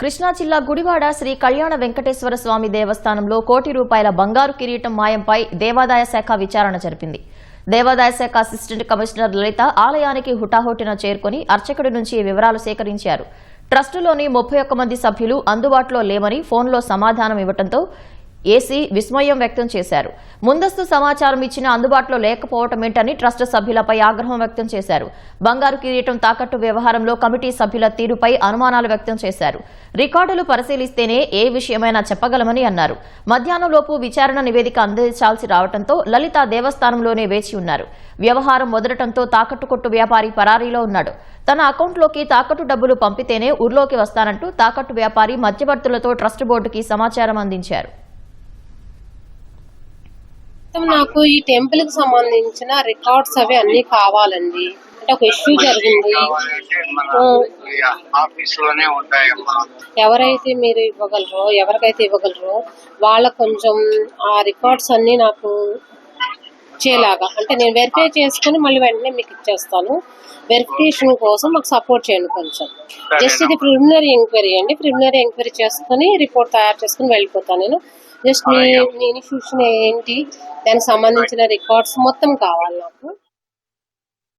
కృష్ణా జిల్లా గుడివాడ శ్రీ కళ్యాణ వెంకటేశ్వర స్వామి దేవస్థానంలో కోటి రూపాయల బంగారు కిరీటం మాయంపై దేవాదాయ శాఖ విచారణ జరిపింది. దేవాదాయ శాఖ అసిస్టెంట్ కమిషనర్ లలిత ఆలయానికి హుటాహుటిన చేరుకుని అర్చకుడి నుంచి వివరాలు సేకరించారు. ట్రస్టులోని 31 మంది సభ్యులు అందుబాటులో లేమని ఫోన్లో సమాధానం ఇవ్వడంతో ఏసీ విస్మయం వ్యక్తం చేశారు. ముందస్తు సమాచారం ఇచ్చినా అందుబాటులో లేకపోవటమేంటని ట్రస్ట్ సభ్యులపై ఆగ్రహం వ్యక్తం చేశారు. బంగారు కిరీటం తాకట్టు వ్యవహారంలో కమిటీ సభ్యుల తీరుపై అనుమానాలు వ్యక్తం చేశారు. రికార్డులు పరిశీలిస్తేనే ఏ విషయమైనా చెప్పగలమని అన్నారు. మధ్యాహ్నంలోపు విచారణ నివేదిక అందించాల్సి రావడంతో లలిత దేవస్థానంలోనే వేచి ఉన్నారు. వ్యవహారం మొదలటంతో తాకట్టు కొట్టు వ్యాపారి పరారీలో ఉన్నాడు. తన అకౌంట్లోకి తాకట్టు డబ్బులు పంపితేనే ఊర్లోకి వస్తానంటూ తాకట్టు వ్యాపారి మధ్యవర్తులతో ట్రస్ట్ బోర్డుకి సమాచారం అందించారు. నాకు ఈ టెంపుల్ కి సంబంధించిన రికార్డ్స్ అవి అన్ని కావాలండి. అంటే ఒక ఇష్యూ జరిగింది, ఎవరైతే మీరు ఎవరికైతే ఇవ్వగలరో వాళ్ళకు కొంచెం ఆ రికార్డ్స్ అన్ని నాకు ఇచ్చేలాగా, అంటే నేను వెరిఫై చేసుకుని మళ్ళీ వెంటనే మీకు ఇచ్చేస్తాను. వెరిఫికేషన్ కోసం మాకు సపోర్ట్ చేయండి కొంచెం. జస్ట్ ఇది ప్రిలిమినరీ ఎంక్వైరీ అండి. ప్రిలిమినరీ ఎంక్వైరీ చేసుకుని రిపోర్ట్ తయారు చేసుకుని వెళ్ళిపోతాను నేను. జస్ట్ మీ ఇన్స్టిట్యూషన్ ఏంటి, దానికి సంబంధించిన రికార్డ్స్ మొత్తం కావాలి నాకు.